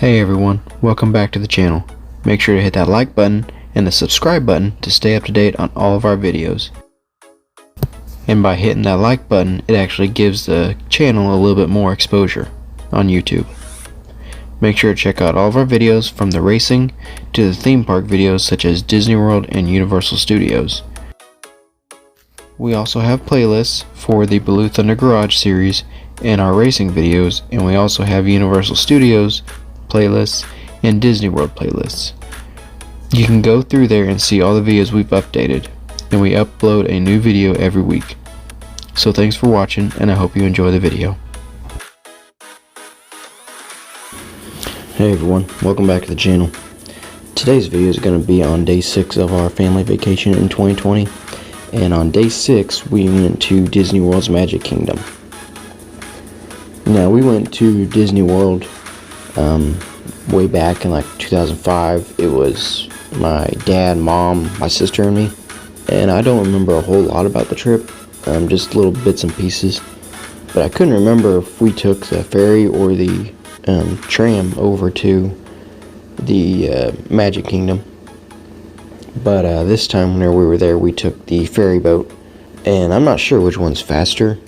Hey everyone, welcome back to the channel. Make sure to hit that like button and the subscribe button to stay up to date on all of our videos. And by hitting that like button, it actually gives the channel a little bit more exposure on YouTube. Make sure to check out all of our videos from the racing to the theme park videos such as Disney World and Universal Studios. We also have playlists for the Ballew Thunder Garage series and our racing videos, and we also have Universal Studios playlists and Disney World playlists. You can go through there and see all the videos we've updated, and we upload a new video every week. So thanks for watching, and I hope you enjoy the video. Hey everyone, welcome back to the channel. Today's video is going to be on day 6 of our family vacation in 2020, and on day 6 we went to Disney World's Magic Kingdom. Now we went to Disney World way back in like 2005. It was my dad, mom, my sister, and me, and I don't remember a whole lot about the trip, just little bits and pieces, but I couldn't remember if we took the ferry or the tram over to the Magic Kingdom. But this time when we were there, we took the ferry boat, and I'm not sure which one's faster,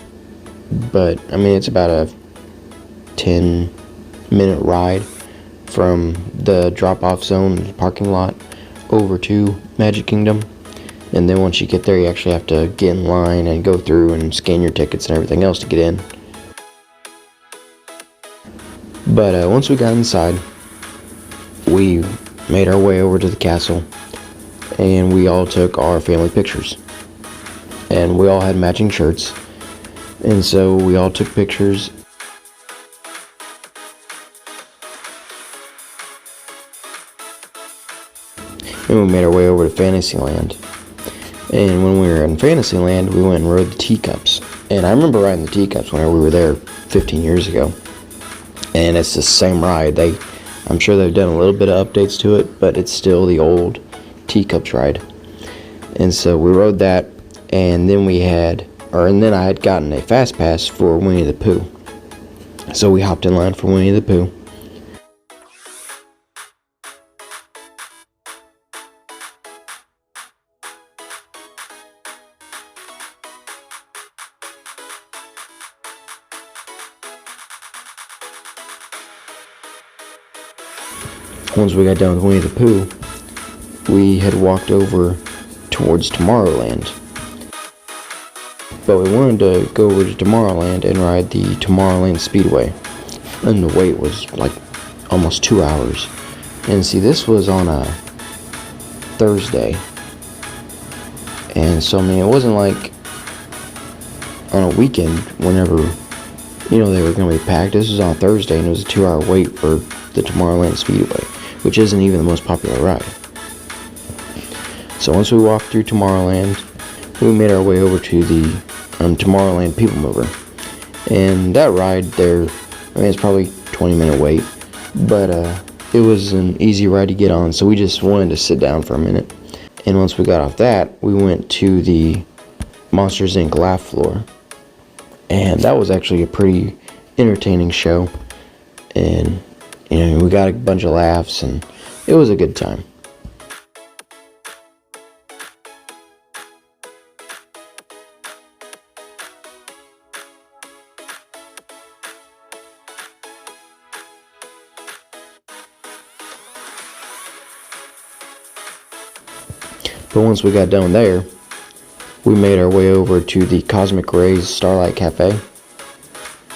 but I mean it's about a 10-minute ride from the drop-off zone parking lot over to Magic Kingdom. And then once you get there, you actually have to get in line and go through and scan your tickets and everything else to get in. But once we got inside, we made our way over to the castle, and we all took our family pictures. And we all had matching shirts, and so we all took pictures. And we made our way over to Fantasyland. And when we were in Fantasyland, we went and rode the teacups. And I remember riding the teacups whenever we were there 15 years ago. And it's the same ride. I'm sure they've done a little bit of updates to it, but it's still the old teacups ride. And so we rode that, and then I had gotten a fast pass for Winnie the Pooh. So we hopped in line for Winnie the Pooh. Once we got done with Winnie the Pooh, we had walked over towards Tomorrowland. But we wanted to go over to Tomorrowland and ride the Tomorrowland Speedway. And the wait was like almost 2 hours. And see, this was on a Thursday. And so, I mean, it wasn't like on a weekend whenever, they were going to be packed. This was on a Thursday, and it was a 2-hour wait for the Tomorrowland Speedway, which isn't even the most popular ride. So once we walked through Tomorrowland, we made our way over to the Tomorrowland People Mover. And that ride there, I mean, it's probably 20-minute wait, but it was an easy ride to get on, so we just wanted to sit down for a minute. And once we got off that, we went to the Monsters Inc. Laugh Floor. And that was actually a pretty entertaining show. And we got a bunch of laughs, and it was a good time. But once we got done there, we made our way over to the Cosmic Rays Starlight Cafe,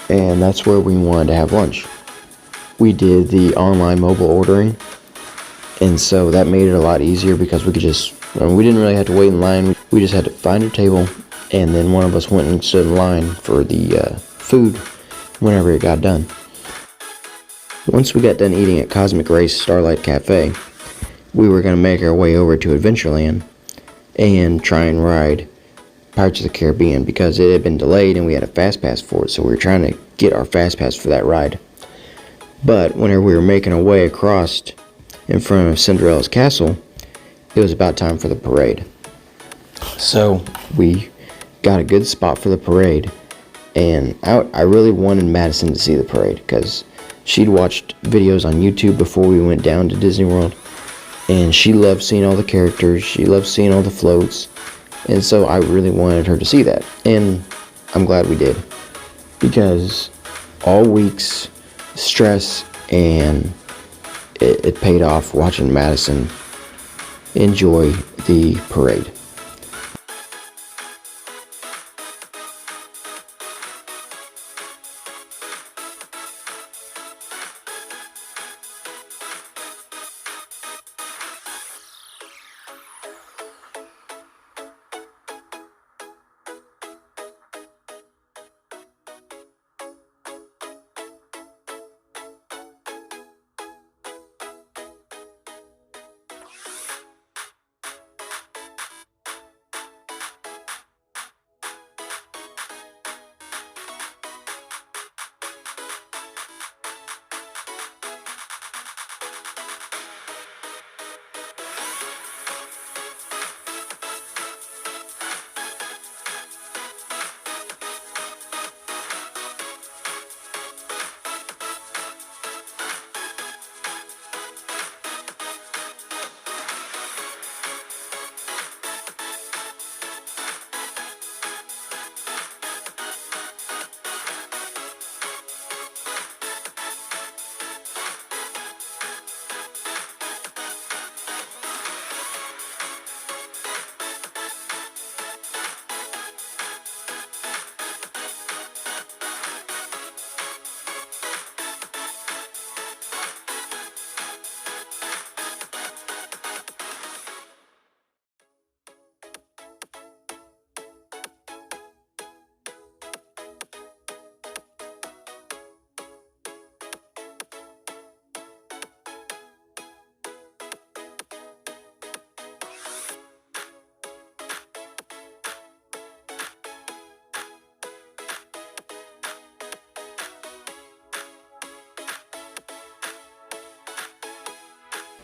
and that's where we wanted to have lunch. We did the online mobile ordering, and so that made it a lot easier because we didn't really have to wait in line. We just had to find a table, and then one of us went and stood in line for the food whenever it got done. Once we got done eating at Cosmic Rays Starlight Cafe, we were going to make our way over to Adventureland and try and ride Pirates of the Caribbean because it had been delayed and we had a fast pass for it, so we were trying to get our fast pass for that ride. But whenever we were making our way across in front of Cinderella's castle, it was about time for the parade. So we got a good spot for the parade, and I really wanted Madison to see the parade because she'd watched videos on YouTube before we went down to Disney World, and she loved seeing all the characters, she loved seeing all the floats, and so I really wanted her to see that, and I'm glad we did, because all week's stress, and it paid off watching Madison enjoy the parade.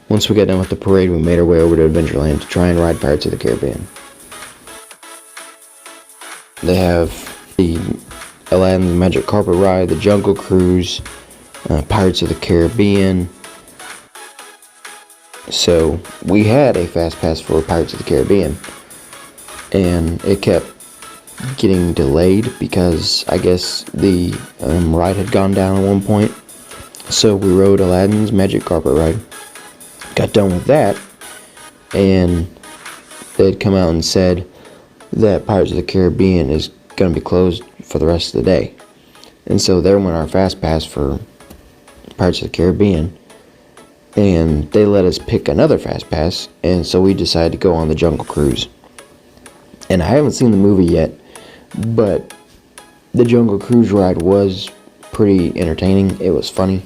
Once we got done with the parade, we made our way over to Adventureland to try and ride Pirates of the Caribbean. They have the Aladdin's Magic Carpet Ride, the Jungle Cruise, Pirates of the Caribbean. So we had a fast pass for Pirates of the Caribbean, and it kept getting delayed because I guess the ride had gone down at one point. So we rode Aladdin's Magic Carpet Ride. Got done with that, and they'd come out and said that Pirates of the Caribbean is going to be closed for the rest of the day. And so there went our fast pass for Pirates of the Caribbean, and they let us pick another fast pass, and so we decided to go on the Jungle Cruise. And I haven't seen the movie yet, but the Jungle Cruise ride was pretty entertaining. It was funny.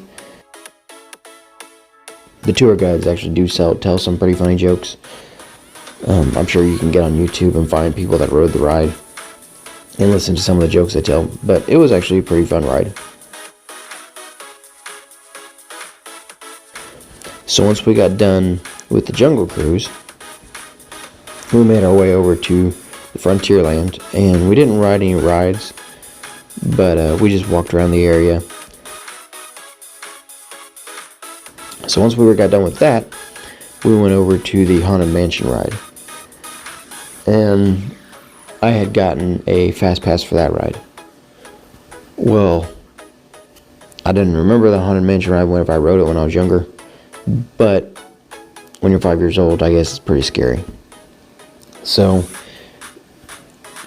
The tour guides actually do tell some pretty funny jokes. I'm sure you can get on YouTube and find people that rode the ride and listen to some of the jokes they tell, but it was actually a pretty fun ride. So once we got done with the Jungle Cruise, we made our way over to the Frontierland, and we didn't ride any rides, but we just walked around the area. So once we got done with that, we went over to the Haunted Mansion ride. And I had gotten a fast pass for that ride. Well, I didn't remember the Haunted Mansion ride whenever I rode it when I was younger. But when you're 5 years old, I guess it's pretty scary. So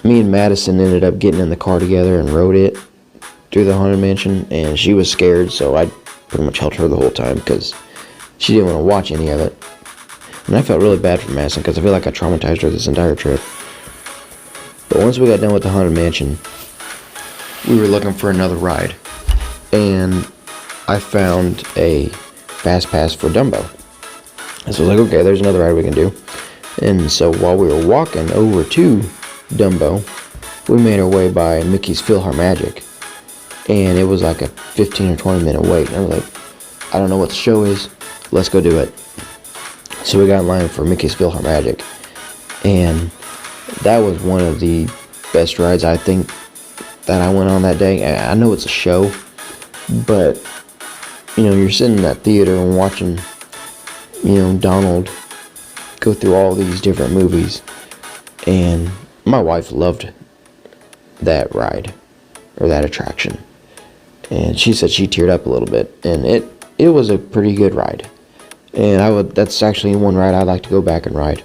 me and Madison ended up getting in the car together and rode it through the Haunted Mansion. And she was scared, so I pretty much held her the whole time because she didn't want to watch any of it. And I felt really bad for Madison because I feel like I traumatized her this entire trip. But once we got done with the Haunted Mansion, we were looking for another ride. And I found a fast pass for Dumbo. And so I was like, okay, there's another ride we can do. And so while we were walking over to Dumbo, we made our way by Mickey's PhilharMagic. And it was like a 15 or 20 minute wait. And I was like, I don't know what the show is. Let's go do it. So we got in line for Mickey's PhilharMagic, and that was one of the best rides I think that I went on that day. I know it's a show, but you're sitting in that theater and watching, Donald go through all these different movies. And my wife loved that ride, or that attraction. And she said she teared up a little bit, and it was a pretty good ride. And that's actually one ride I'd like to go back and ride.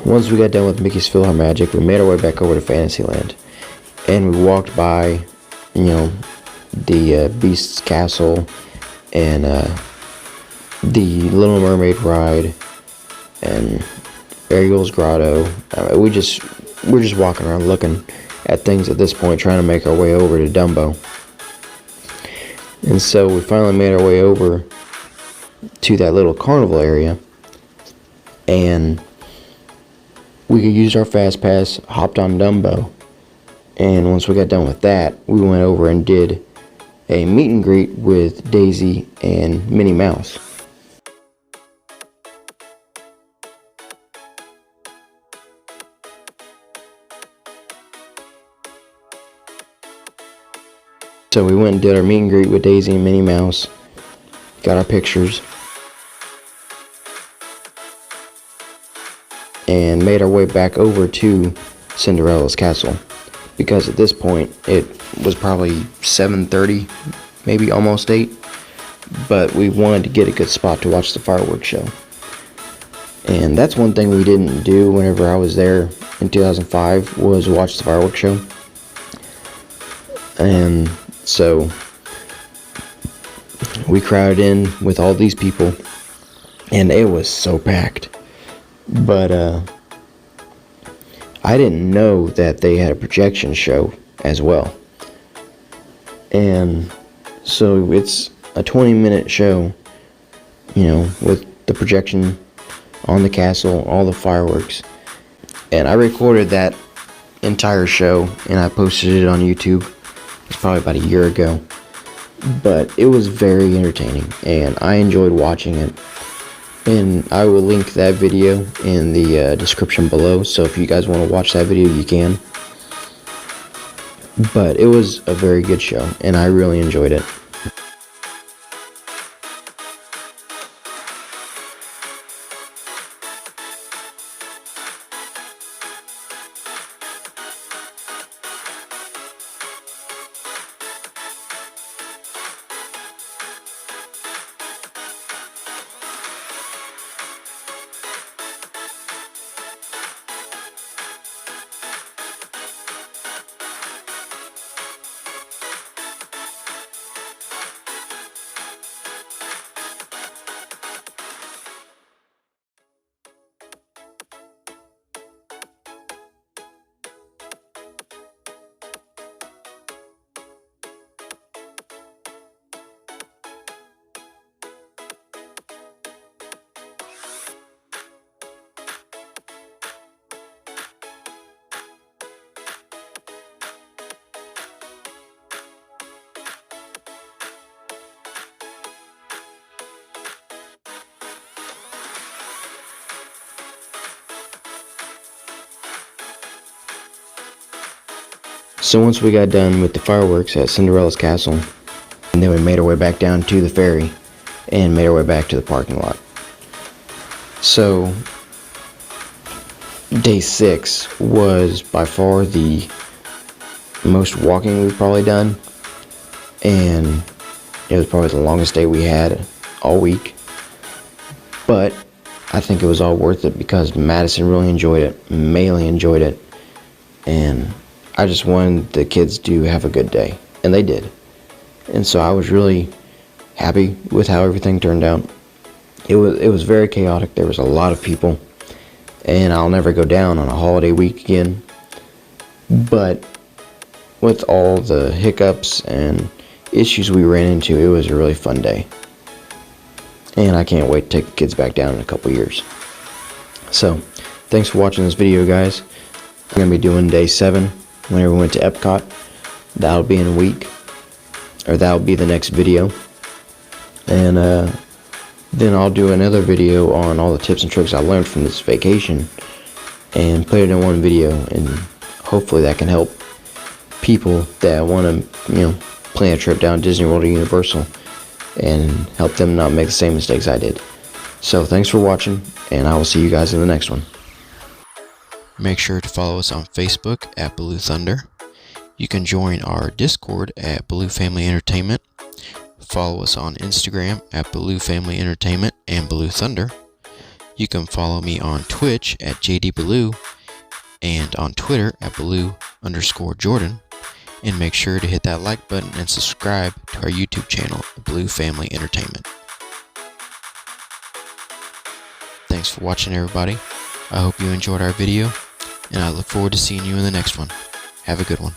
Once we got done with Mickey's PhilharMagic, we made our way back over to Fantasyland, and we walked by, the Beast's Castle, and the Little Mermaid ride, and Ariel's Grotto. We're just walking around looking at things at this point, trying to make our way over to Dumbo. And so we finally made our way over to that little carnival area, and we used our fast pass, hopped on Dumbo, and once we got done with that, we went over and did a meet and greet with Daisy and Minnie Mouse. So we went and did our meet and greet with Daisy and Minnie Mouse, got our pictures, and made our way back over to Cinderella's castle, because at this point it was probably 7:30, maybe almost 8, but we wanted to get a good spot to watch the fireworks show. And that's one thing we didn't do whenever I was there in 2005, was watch the fireworks show. And so we crowded in with all these people, and it was so packed. But I didn't know that they had a projection show as well. And so it's a 20-minute show, with the projection on the castle, all the fireworks. And I recorded that entire show, and I posted it on YouTube. It's probably about a year ago. But it was very entertaining, and I enjoyed watching it. And I will link that video in the description below, so if you guys want to watch that video, you can. But it was a very good show, and I really enjoyed it. So once we got done with the fireworks at Cinderella's castle, and then we made our way back down to the ferry and made our way back to the parking lot. So day 6 was by far the most walking we've probably done, and it was probably the longest day we had all week. But I think it was all worth it because Madison really enjoyed it, Maylee enjoyed it, and I just wanted the kids to have a good day, and they did. And so I was really happy with how everything turned out. It was very chaotic. There was a lot of people, and I'll never go down on a holiday week again. But with all the hiccups and issues we ran into, it was a really fun day. And I can't wait to take the kids back down in a couple years. So, thanks for watching this video, guys. I'm going to be doing day 7 whenever we went to Epcot. That'll be in a week, or that'll be the next video. And then I'll do another video on all the tips and tricks I learned from this vacation and put it in one video, and hopefully that can help people that want to, plan a trip down Disney World or Universal and help them not make the same mistakes I did. So thanks for watching, and I will see you guys in the next one. Make sure to follow us on Facebook at Ballew Thunder. You can join our Discord at Ballew Family Entertainment. Follow us on Instagram at Ballew Family Entertainment and Ballew Thunder. You can follow me on Twitch at JD Ballew and on Twitter at Ballew_Jordan. And make sure to hit that like button and subscribe to our YouTube channel, Ballew Family Entertainment. Thanks for watching, everybody. I hope you enjoyed our video, and I look forward to seeing you in the next one. Have a good one.